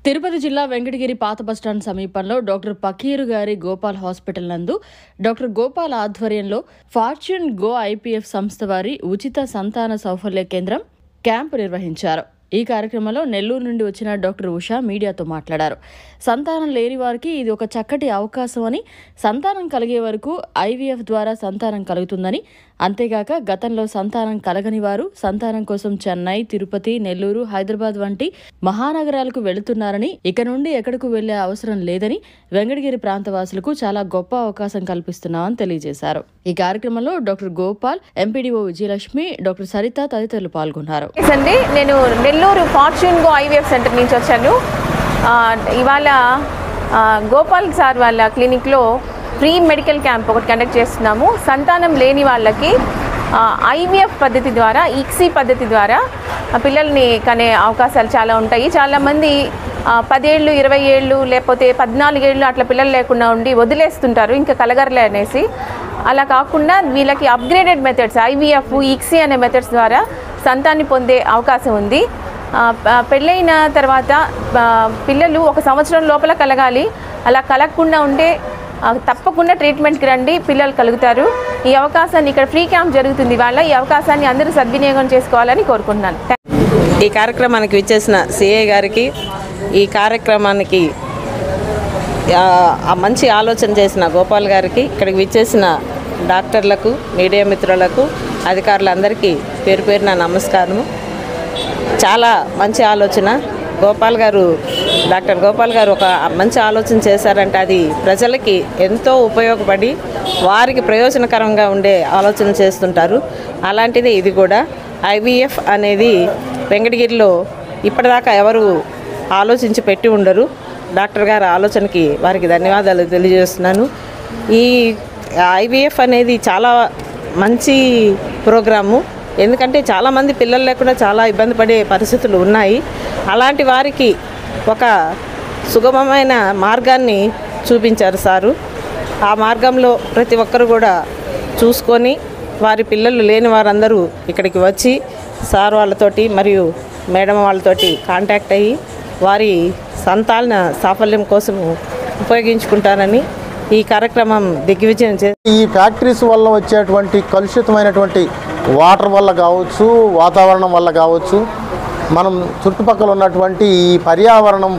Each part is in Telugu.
తిరుపతి జిల్లా వెంకటగిరి పాత బస్టాండ్ సమీపంలో డాక్టర్ పకీరు గారి గోపాల్ హాస్పిటల్ నందు డాక్టర్ గోపాల్ ఆధ్వర్యంలో ఫార్చ్యూన్ గో ఐపీఎఫ్ సంస్థ వారి ఉచిత సంతాన సౌఫల్య కేంద్రం క్యాంపు నిర్వహించారు. ఈ కార్యక్రమంలో నెల్లూరు నుండి వచ్చిన డాక్టర్ ఉషా మీడియాతో మాట్లాడారు. సంతానం లేని వారికి ఇది ఒక చక్కటి అవకాశం అని, సంతానం కలిగే వరకు ఐవీఎఫ్ ద్వారా సంతానం కలుగుతుందని, అంతేగాక గతంలో సంతానం కలగని వారు సంతానం కోసం చెన్నై, తిరుపతి, నెల్లూరు, హైదరాబాద్ వంటి మహానగరాలకు వెళుతున్నారని, ఇక నుండి ఎక్కడకు వెళ్లే అవసరం లేదని వెంకటగిరి ప్రాంతవాసులకు చాలా గొప్ప అవకాశం కల్పిస్తున్నామని తెలియజేశారు. ఈ కార్యక్రమంలో doctor Gopal, MPDO Vijayalakshmi, doctor Saritha తదితరులు పాల్గొన్నారు. నేను Nellore fortune go IVF centre నుంచి వచ్చాను. ఇవాళ గోపాల్ సార్ వాళ్ళ క్లినిక్లో ఫ్రీ మెడికల్ క్యాంప్ ఒకటి కండక్ట్ చేస్తున్నాము. సంతానం లేని వాళ్ళకి ఐవీఎఫ్ పద్ధతి ద్వారా, ఈక్సీ పద్ధతి ద్వారా పిల్లల్ని కనే అవకాశాలు చాలా ఉంటాయి. చాలామంది 10 ఏళ్ళు, 20 ఏళ్ళు లేకపోతే 14 ఏళ్ళు అట్లా పిల్లలు లేకుండా ఉండి వదిలేస్తుంటారు, ఇంకా కలగరలే అనేసి. అలా కాకుండా వీళ్ళకి అప్గ్రేడెడ్ మెథడ్స్ ఐవీఎఫ్, ఈక్సీ అనే మెథడ్స్ ద్వారా సంతాన్ని పొందే అవకాశం ఉంది. పెళ్ళైన తర్వాత పిల్లలు 1 సంవత్సరం లోపల కలగాలి. అలా కలగకుండా ఉంటే తప్పకుండా ట్రీట్మెంట్కి రండి, పిల్లలు కలుగుతారు. ఈ అవకాశాన్ని ఇక్కడ ఫ్రీ క్యాంప్ జరుగుతుంది. వాళ్ళ ఈ అవకాశాన్ని అందరూ సద్వినియోగం చేసుకోవాలని కోరుకుంటున్నాను. ఈ కార్యక్రమానికి విచ్చేసిన సిఐ గారికి, ఈ కార్యక్రమానికి మంచి ఆలోచన చేసిన గోపాల్ గారికి, ఇక్కడికి విచ్చేసిన డాక్టర్లకు, మీడియా మిత్రులకు, అధికారులందరికీ పేరు పేరున నమస్కారము. చాలా మంచి ఆలోచన డాక్టర్ గోపాల్ గారు ఒక మంచి ఆలోచన చేశారంటే అది ప్రజలకి ఎంతో ఉపయోగపడి వారికి ప్రయోజనకరంగా ఉండే ఆలోచన చేస్తుంటారు. అలాంటిది ఇది కూడా ఐవీఎఫ్ అనేది వెంకటగిరిలో ఇప్పటిదాకా ఎవరు ఆలోచించి పెట్టి ఉండరు. డాక్టర్ గారి ఆలోచనకి వారికి ధన్యవాదాలు తెలియజేస్తున్నాను. ఈ ఐవీఎఫ్ అనేది చాలా మంచి ప్రోగ్రాము. ఎందుకంటే చాలామంది పిల్లలు లేకుండా చాలా ఇబ్బంది పడే పరిస్థితులు ఉన్నాయి. అలాంటి వారికి ఒక సుగమమైన మార్గాన్ని చూపించారు సారు. ఆ మార్గంలో ప్రతి ఒక్కరు కూడా చూసుకొని వారి పిల్లలు లేని వారందరూ ఇక్కడికి వచ్చి సార్ వాళ్ళతోటి మరియు మేడం వాళ్ళతోటి కాంటాక్ట్ అయ్యి వారి సంతాన సాఫల్యం కోసం ఉపయోగించుకుంటారని ఈ కార్యక్రమం దిగ్విజయం చేసి, ఈ ఫ్యాక్టరీస్ వల్ల వచ్చేటువంటి కలుషితమైనటువంటి వాటర్ వల్ల కావచ్చు, వాతావరణం వల్ల కావచ్చు, మనం చుట్టుపక్కల ఉన్నటువంటి ఈ పర్యావరణం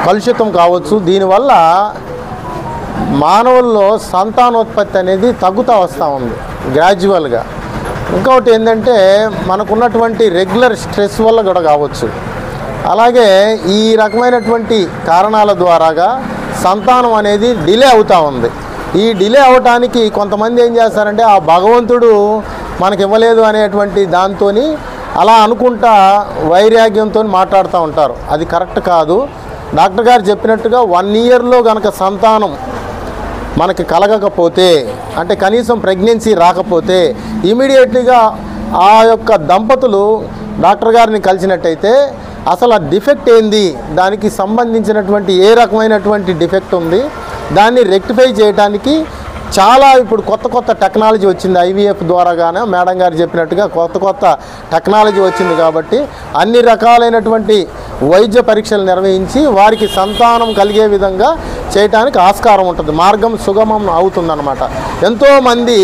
కలుషితం కావచ్చు, దీనివల్ల మానవుల్లో సంతానోత్పత్తి అనేది తగ్గుతూ వస్తూ ఉంది గ్రాడ్యువల్గా. ఇంకొకటి ఏంటంటే మనకున్నటువంటి రెగ్యులర్ స్ట్రెస్ వల్ల కూడా కావచ్చు. అలాగే ఈ రకమైనటువంటి కారణాల ద్వారాగా సంతానం అనేది డిలే అవుతూ ఉంది. ఈ డిలే అవటానికి కొంతమంది ఏం చేస్తారంటే ఆ భగవంతుడు మనకి ఇవ్వలేదు అనేటువంటి దాంతో అలా అనుకుంటా వైరాగ్యంతో మాట్లాడుతూ ఉంటారు. అది కరెక్ట్ కాదు. డాక్టర్ గారు చెప్పినట్టుగా 1 ఇయర్లో కనుక సంతానం మనకి కలగకపోతే, అంటే కనీసం ప్రెగ్నెన్సీ రాకపోతే ఇమీడియట్లీగా ఆ యొక్క దంపతులు డాక్టర్ గారిని కలిసినట్టయితే అసలు ఆ డిఫెక్ట్ ఏంది, దానికి సంబంధించినటువంటి ఏ రకమైనటువంటి డిఫెక్ట్ ఉంది, దాన్ని రెక్టిఫై చేయడానికి చాలా ఇప్పుడు కొత్త టెక్నాలజీ వచ్చింది. ఐవీఎఫ్ ద్వారాగానే మేడం గారు చెప్పినట్టుగా కొత్త టెక్నాలజీ వచ్చింది. కాబట్టి అన్ని రకాలైనటువంటి వైద్య పరీక్షలు నిర్వహించి వారికి సంతానం కలిగే విధంగా చేయడానికి ఆస్కారం ఉంటుంది. మార్గం సుగమం అవుతుందన్నమాట. ఎంతోమంది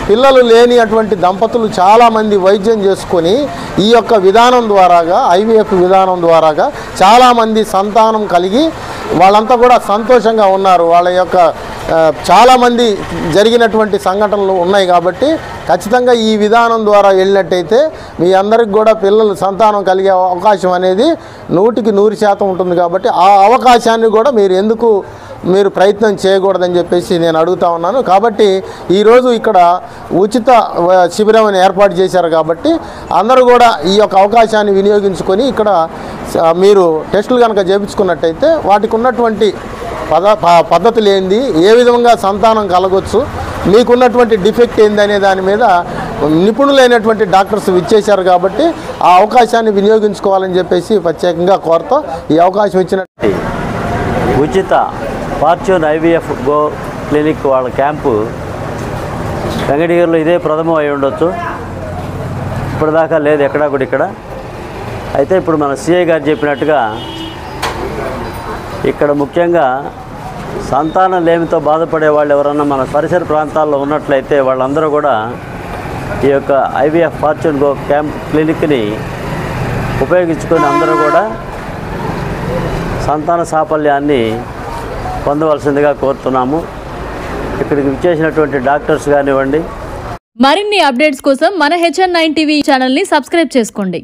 పిల్లలు లేని అటువంటి దంపతులు చాలామంది వైద్యం చేసుకొని ఈ యొక్క విధానం ద్వారాగా, ఐవీఎఫ్ విధానం ద్వారాగా చాలామంది సంతానం కలిగి వాళ్ళంతా కూడా సంతోషంగా ఉన్నారు. వాళ్ళ యొక్క చాలామంది జరిగినటువంటి సంఘటనలు ఉన్నాయి. కాబట్టి ఖచ్చితంగా ఈ విధానం ద్వారా వెళ్ళినట్టయితే మీ అందరికి కూడా పిల్లలు సంతానం కలిగే అవకాశం అనేది 100కి 100% ఉంటుంది. కాబట్టి ఆ అవకాశాన్ని కూడా మీరు ప్రయత్నం చేయకూడదని చెప్పేసి నేను అడుగుతా ఉన్నాను. కాబట్టి ఈరోజు ఇక్కడ ఉచిత శిబిరం ఏర్పాటు చేశారు. కాబట్టి అందరూ కూడా ఈ యొక్క అవకాశాన్ని వినియోగించుకొని ఇక్కడ మీరు టెస్టులు కనుక చేయించుకున్నట్టయితే వాటికి ఉన్నటువంటి పద్ధతులు ఏంది, ఏ విధంగా సంతానం కలగొచ్చు, మీకున్నటువంటి డిఫెక్ట్ ఏంది అనే దాని మీద నిపుణులైనటువంటి డాక్టర్స్ విచ్చేశారు. కాబట్టి ఆ అవకాశాన్ని వినియోగించుకోవాలని చెప్పేసి ప్రత్యేకంగా కోరుతూ ఈ అవకాశం ఇచ్చిన ఉచిత ఫార్చ్యూన్ ఐవీఎఫ్ గో క్లినిక్ వాళ్ళ క్యాంపు వెంకటగిరిలో ఇదే ప్రథమం అయి ఉండొచ్చు. ఇప్పటిదాకా లేదు ఎక్కడా కూడా ఇక్కడ. అయితే ఇప్పుడు మన సిఐ గారు చెప్పినట్టుగా ఇక్కడ ముఖ్యంగా సంతానం లేమితో బాధపడే వాళ్ళు ఎవరన్నా మన పరిసర ప్రాంతాల్లో ఉన్నట్లయితే వాళ్ళందరూ కూడా ఈ యొక్క ఐవీఎఫ్ ఫార్చ్యూన్ గో క్లినిక్ని ఉపయోగించుకొని అందరూ కూడా సంతాన సాఫల్యాన్ని పొందవలసిందిగా కోరుతున్నాము. ఇక్కడికి విచ్చేసినటువంటి డాక్టర్స్ కానివ్వండి. మరిన్ని అప్డేట్స్ కోసం మన HN9 టీవీ ఛానల్ని సబ్స్క్రైబ్ చేసుకోండి.